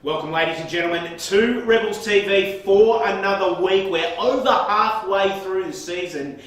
Welcome, ladies and gentlemen, to Rebels TV for another week. We're over halfway through the season.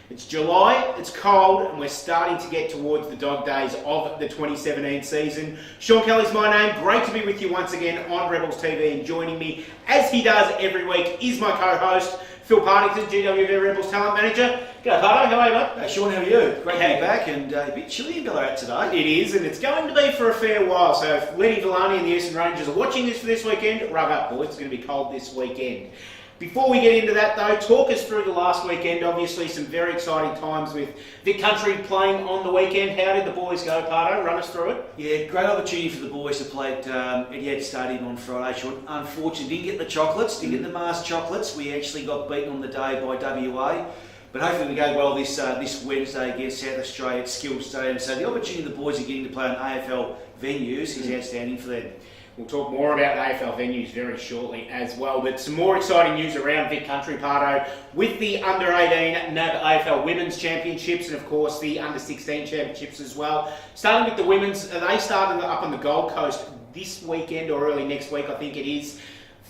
It's July, it's cold, and we're starting to get towards the dog days of the 2017 season. Sean Kelly's my name. Great to be with you once again on Rebels TV, and joining me, as he does every week, is my co-host, Phil Partington, GWV Rebels Talent Manager. G'day, Parto. How are you, mate? Hey, Sean, how are you? Great to be back, and a bit chilly in Ballarat today. It is, and it's going to be for a fair while. So if Lenny Villani and the Eastern Rangers are watching this for this weekend, rug up, boys. It's going to be cold this weekend. Before we get into that, though, talk us through the last weekend. Obviously, some very exciting times with Vic Country playing on the weekend. How did the boys go, Parto? Run us through it. Yeah, great opportunity for the boys to play at Etihad Stadium on Friday, Sean. Unfortunately, didn't get the chocolates, didn't get the Mars chocolates. We actually got beaten on the day by WA. But hopefully we go well this Wednesday against South Australia at Skills Stadium. So the opportunity the boys are getting to play on AFL venues is outstanding for them. We'll talk more about the AFL venues very shortly as well. But some more exciting news around Vic Country, Parto, with the Under-18 NAB AFL Women's Championships and, of course, the Under-16 Championships as well. Starting with the women's, they started up on the Gold Coast this weekend or early next week, I think it is.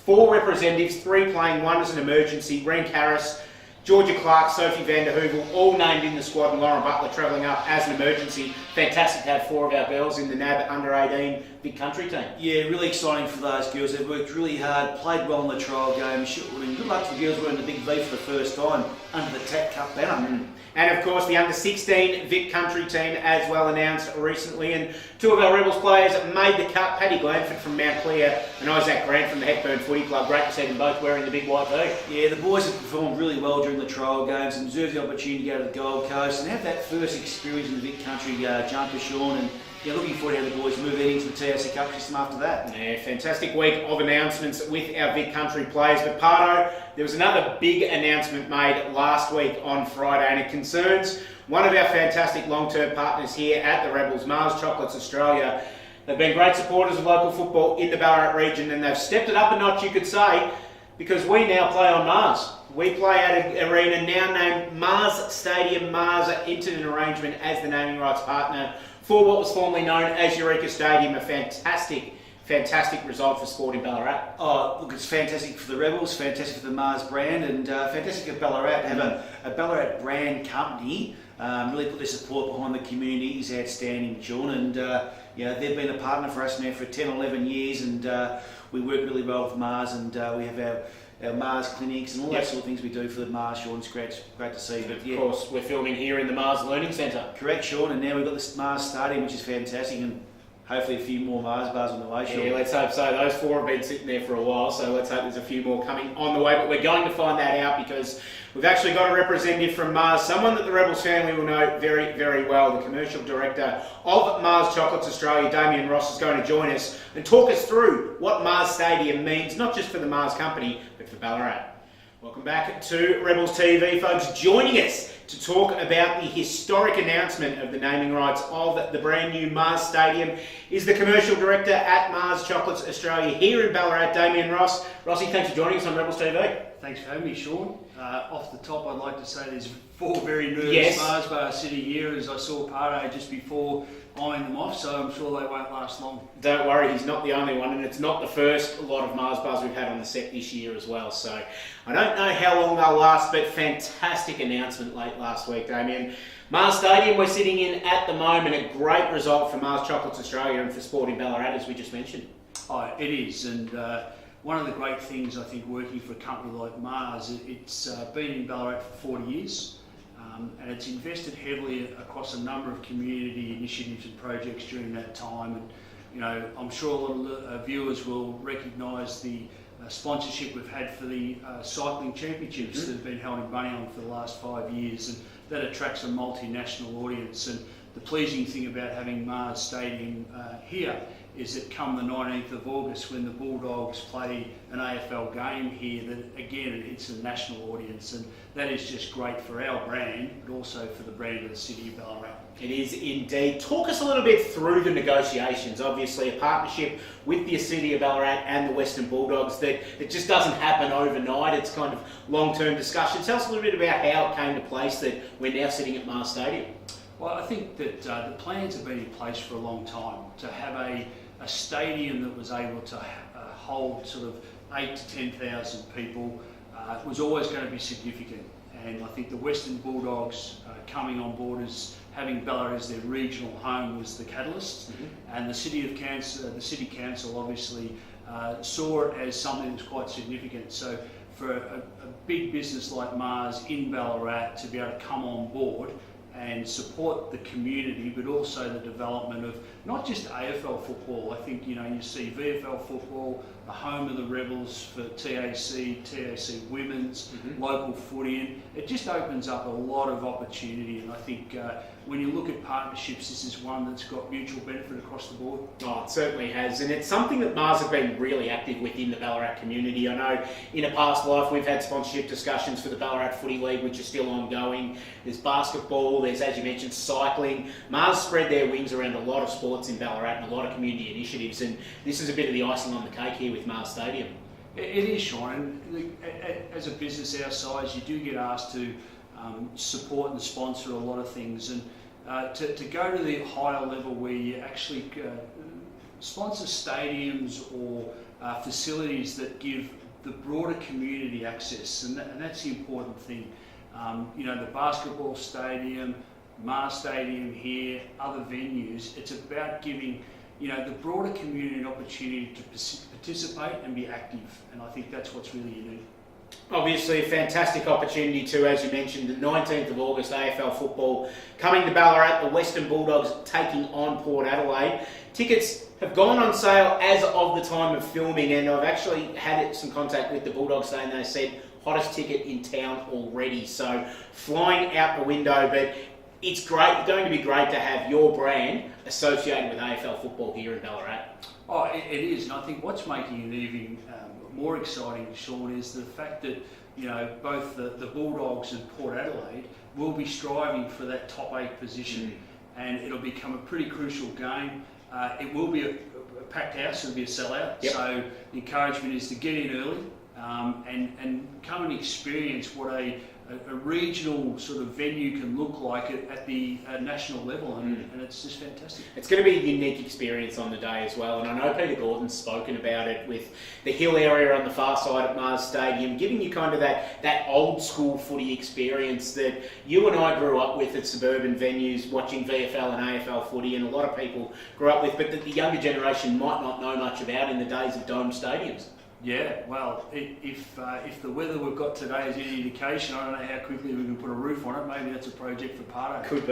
4 representatives, 3 playing, 1 as an emergency. Reen Karras, Georgia Clark, Sophie van der Heuvel, all named in the squad, and Lauren Butler travelling up as an emergency. Fantastic to have 4 of our girls in the NAB Under-18 Vic Country team. Yeah, really exciting for those girls. They've worked really hard, played well in the trial game. Good luck to the girls winning the Big V for the first time under the TAC Cup banner. And of course, the Under-16 Vic Country team as well announced recently. And 2 of our Rebels players made the cut. Paddy Glanford from Mount Clear and Isaac Grant from the Hepburn Footy Club. Great to see them both wearing the big white V. Yeah, the boys have performed really well during the trial games and deserve the opportunity to go to the Gold Coast and have that first experience in the Vic Country jumper, Sean. And looking forward to how the boys move into the TAC Cup system after that. Yeah, fantastic week of announcements with our Vic Country players. But Parto, there was another big announcement made last week on Friday, and it concerns one of our fantastic long-term partners here at the Rebels, Mars Chocolates Australia. They've been great supporters of local football in the Ballarat region, and they've stepped it up a notch, you could say, because we now play on Mars. We play at an arena now named Mars Stadium. Mars entered an arrangement as the naming rights partner for what was formerly known as Eureka Stadium. A fantastic result for sport in Ballarat. Oh, look, it's fantastic for the Rebels, fantastic for the Mars brand, and fantastic for Ballarat to have a Ballarat brand company. Really put their support behind the community is outstanding, Sean. And they've been a partner for us now for 10, 11 years, and we work really well with Mars, and we have our Mars clinics and all that sort of things we do for the Mars, Sean. It's great to see. But of course, we're filming here in the Mars Learning Centre. Correct, Sean, and now we've got this Mars Stadium, which is fantastic, and hopefully a few more Mars bars on the way, Sean. Yeah, let's hope so. Those 4 have been sitting there for a while, so let's hope there's a few more coming on the way. But we're going to find that out because we've actually got a representative from Mars, someone that the Rebels family will know very, very well. The Commercial Director of Mars Chocolates Australia, Damian Ross, is going to join us and talk us through what Mars Stadium means, not just for the Mars company, but for Ballarat. Welcome back to Rebels TV, folks. Joining us to talk about the historic announcement of the naming rights of the brand new Mars Stadium is the Commercial Director at Mars Chocolates Australia here in Ballarat, Damian Ross. Rossi, thanks for joining us on Rebels TV. Thanks for having me, Sean. Off the top, I'd like to say there's 4 very nervous Mars bars sitting here as I saw Parto just before eyeing them off, so I'm sure they won't last long. Don't worry, he's not the only one, and it's not the first lot of Mars bars we've had on the set this year as well, so I don't know how long they'll last, but fantastic announcement late last week, Damien. Mars Stadium we're sitting in at the moment, a great result for Mars Chocolates Australia and for sport in Ballarat, as we just mentioned. Oh, it is, and one of the great things I think working for a company like Mars, it's been in Ballarat for 40 years. And it's invested heavily across a number of community initiatives and projects during that time. And I'm sure a lot of viewers will recognise the sponsorship we've had for the cycling championships that have been held in Bunnyong for the last 5 years, and that attracts a multinational audience. And the pleasing thing about having Mars Stadium here is that come the 19th of August, when the Bulldogs play an AFL game here, that again it's a national audience, and that is just great for our brand, but also for the brand of the city of Ballarat. It is indeed. Talk us a little bit through the negotiations. Obviously a partnership with the city of Ballarat and the Western Bulldogs that just doesn't happen overnight. It's kind of long-term discussion. Tell us a little bit about how it came to place that we're now sitting at Mars Stadium. Well, I think that the plans have been in place for a long time to have a stadium that was able to hold sort of 8 to 10,000 people was always going to be significant. And I think the Western Bulldogs coming on board as having Ballarat as their regional home was the catalyst. And the city council obviously saw it as something that was quite significant. So for a big business like Mars in Ballarat to be able to come on board and support the community, but also the development of not just AFL football. I think, you see VFL football, the home of the Rebels for TAC Women's, local footy, and it just opens up a lot of opportunity. And I think when you look at partnerships, this is one that's got mutual benefit across the board. Oh, it certainly has, and it's something that Mars have been really active within the Ballarat community. I know in a past life we've had sponsorship discussions for the Ballarat Footy League, which are still ongoing. There's basketball, there's, as you mentioned, cycling. Mars spread their wings around a lot of sports in Ballarat and a lot of community initiatives, and this is a bit of the icing on the cake here with Mars Stadium. It is, Shaun, and as a business our size, you do get asked to support and sponsor a lot of things, and to go to the higher level where you actually sponsor stadiums or facilities that give the broader community access, and that's the important thing. The basketball stadium, Mars Stadium here, other venues, it's about giving the broader community an opportunity to participate and be active, and I think that's what's really unique. Obviously a fantastic opportunity too, as you mentioned, the 19th of August, AFL football coming to Ballarat, the Western Bulldogs taking on Port Adelaide. Tickets have gone on sale as of the time of filming, and I've actually had some contact with the Bulldogs today, and they said hottest ticket in town already, so flying out the window. But it's going to be great to have your brand associated with AFL football here in Ballarat. Oh, it is, and I think what's making it even more exciting, Shaun, is the fact that both the Bulldogs and Port Adelaide will be striving for that top 8 position, and it'll become a pretty crucial game. It will be a packed house, it'll be a sellout. Yep. So the encouragement is to get in early and come and experience what a regional sort of venue can look like at the national level, and it's just fantastic. It's going to be a unique experience on the day as well, and I know Peter Gordon's spoken about it with the hill area on the far side at Mars Stadium, giving you kind of that old school footy experience that you and I grew up with at suburban venues, watching VFL and AFL footy, and a lot of people grew up with, but that the younger generation might not know much about in the days of dome stadiums. Yeah, well, if the weather we've got today is any indication, I don't know how quickly we can put a roof on it. Maybe that's a project for Parto. Could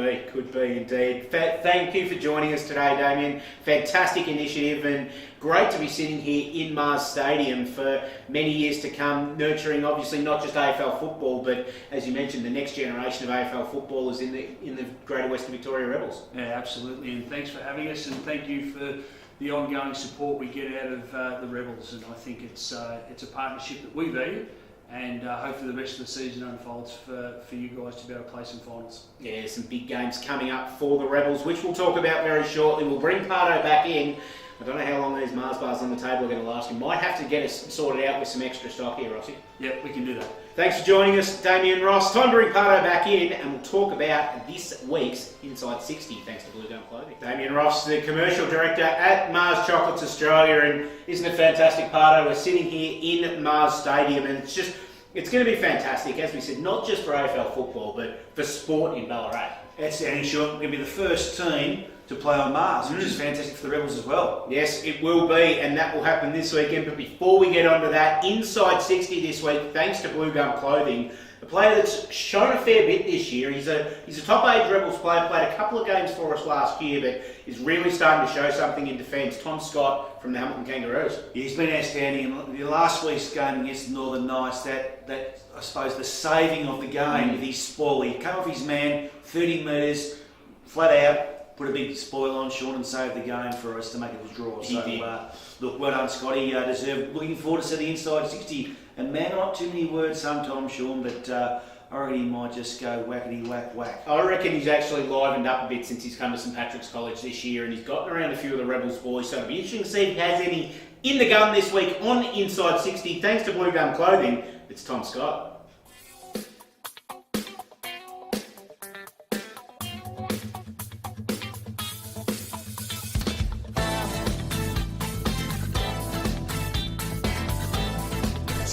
be indeed. Thank you for joining us today, Damian. Fantastic initiative, and great to be sitting here in Mars Stadium for many years to come, nurturing obviously not just AFL football, but as you mentioned, the next generation of AFL footballers in the Greater Western Victoria Rebels. Yeah, absolutely, and thanks for having us, and thank you for the ongoing support we get out of the Rebels, and I think it's a partnership that we value, and hopefully the rest of the season unfolds for you guys to be able to play some finals. Yeah, some big games coming up for the Rebels, which we'll talk about very shortly. We'll bring Parto back in. I don't know how long these Mars bars on the table are going to last. We might have to get us sorted out with some extra stock here, Rossi. Yep, we can do that. Thanks for joining us, Damian Ross. Time to bring Parto back in, and we'll talk about this week's Inside 60, thanks to Bluegum Clothing. Damian Ross, the Commercial Director at Mars Chocolates Australia, and isn't it fantastic, Parto? We're sitting here in Mars Stadium, and it's going to be fantastic, as we said, not just for AFL football, but for sport in Ballarat. That's it, and Shaun, we're going to be the first team to play on Mars, which is fantastic for the Rebels as well. Yes, it will be, and that will happen this weekend. But before we get onto that, Inside 60 this week, thanks to Bluegum Clothing, a player that's shown a fair bit this year. He's a top age Rebels player, played a couple of games for us last year, but is really starting to show something in defence. Tom Scott from the Hamilton Kangaroos. Yeah, he's been outstanding. And the last week's game against the Northern Knights, that I suppose the saving of the game with his spoil. He came off his man, 30 metres, flat out, put a big spoil on Shaun and saved the game for us to make it a draw. So, look, well done, Scotty. Deserved. Looking forward to see the Inside 60. And man, not too many words sometimes, Shaun, but I reckon he might just go whackety whack whack. I reckon he's actually livened up a bit since he's come to St Patrick's College this year, and he's gotten around a few of the Rebels boys, so it'll be interesting to see if he has any in the gun this week on Inside 60. Thanks to Bluegum Clothing, it's Tom Scott.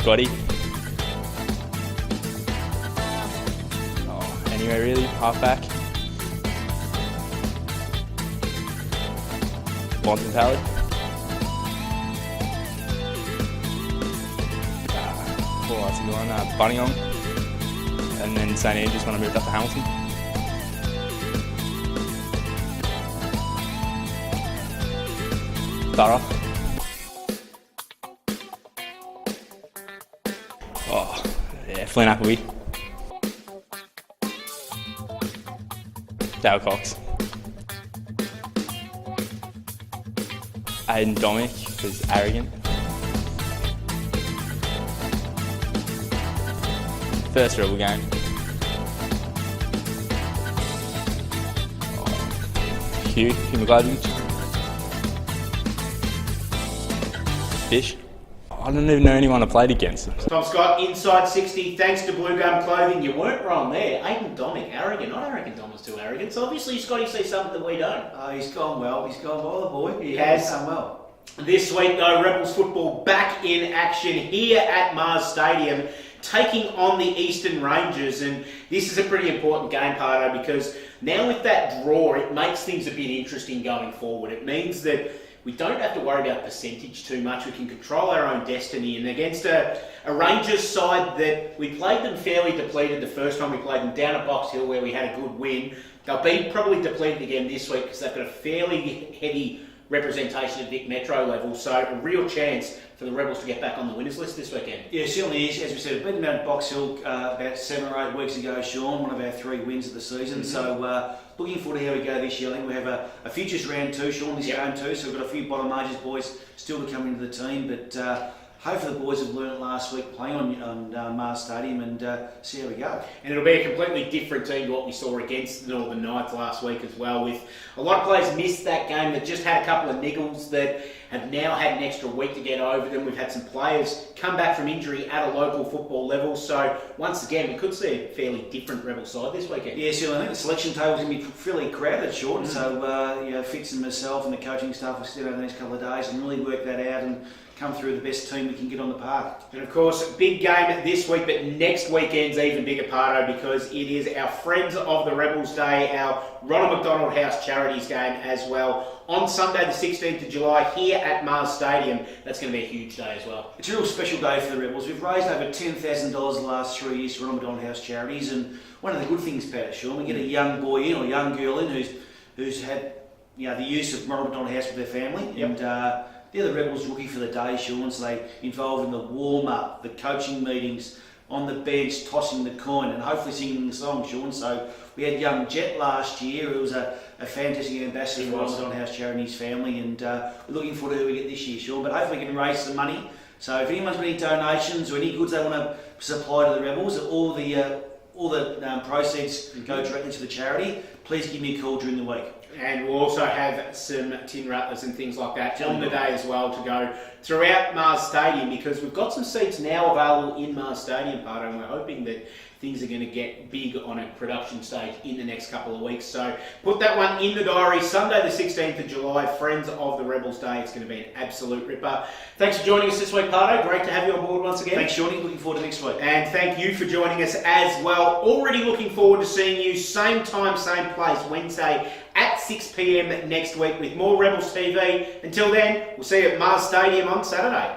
Scotty. Anyway, really, halfback. Bonton Tally. What else is going on? Bunnyong. And then St Andrews when I moved up to Hamilton. Thorough. Oh, yeah, Flynn Appleby. Dale Cox. Aiden Dominic was arrogant. First Rebel game. Hugh McGladwich. Fish. I don't even know anyone I played against. Tom Scott, inside 60, thanks to Bluegum Clothing. You weren't wrong there. Aiden Domic, arrogant. I don't reckon Dom was too arrogant. So obviously Scotty sees something that we don't. He's gone well. He's gone well, the boy. He has done well. This week, though, Rebels football back in action here at Mars Stadium, taking on the Eastern Rangers. And this is a pretty important game, Parto, because now with that draw, it makes things a bit interesting going forward. It means that we don't have to worry about percentage too much. We can control our own destiny. And against a Rangers side that we played them fairly depleted the first time we played them down at Box Hill where we had a good win, they'll be probably depleted again this week because they've got a fairly heavy representation at Vic Metro level. So a real chance for the Rebels to get back on the winners list this weekend. Yeah, it certainly is. As we said, beaten down at Box Hill about 7 or 8 weeks ago, Shaun, one of our 3 wins of the season. So looking forward to how we go this year. I think we have a futures round too, Shaun, this game too. So we've got a few bottom majors boys still to come into the team. But hopefully the boys have learned last week playing on Mars Stadium and see how we go. And it'll be a completely different team to what we saw against the Northern Knights last week as well, with a lot of players missed that game that just had a couple of niggles that have now had an extra week to get over them. We've had some players come back from injury at a local football level. So once again, we could see a fairly different Rebel side this weekend. Yeah, so I think the selection table's going to be fairly crowded, Shaun. So Fitz and myself and the coaching staff will sit over the next couple of days and really work that out and come through the best team we can get on the park. And of course, big game this week, but next weekend's even bigger, Parto, because it is our Friends of the Rebels Day, our Ronald McDonald House Charities game as well, on Sunday the 16th of July here at Mars Stadium. That's going to be a huge day as well. It's a real special day for the Rebels. We've raised over $10,000 the last 3 years for Ronald McDonald House Charities, and one of the good things about it, Shaun, we get a young boy in or young girl in who's had the use of Ronald McDonald House with their family. Yep. And they're the Rebels rookie for the day, Shaun, so they involved in the warm-up, the coaching meetings, on the bench, tossing the coin, and hopefully singing the song, Shaun. So we had young Jet last year, who was a fantastic ambassador for Ronald House Charities family, and we're looking forward to who we get this year, Shaun. But hopefully we can raise some money. So if anyone's got any donations or any goods they want to supply to the Rebels, all the proceeds go directly to the charity. Please give me a call during the week. And we'll also have some tin rattlers and things like that on the day as well to go throughout Mars Stadium, because we've got some seats now available in Mars Stadium, Parto, and we're hoping that things are going to get big on a production stage in the next couple of weeks. So put that one in the diary. Sunday the 16th of July, Friends of the Rebels Day. It's going to be an absolute ripper. Thanks for joining us this week, Parto. Great to have you on board once again. Thanks, Shawnee. Looking forward to next week. And thank you for joining us as well. Already looking forward to seeing you same time, same place, Wednesday at 6 p.m. next week with more Rebels TV. Until then, we'll see you at Mars Stadium on Saturday.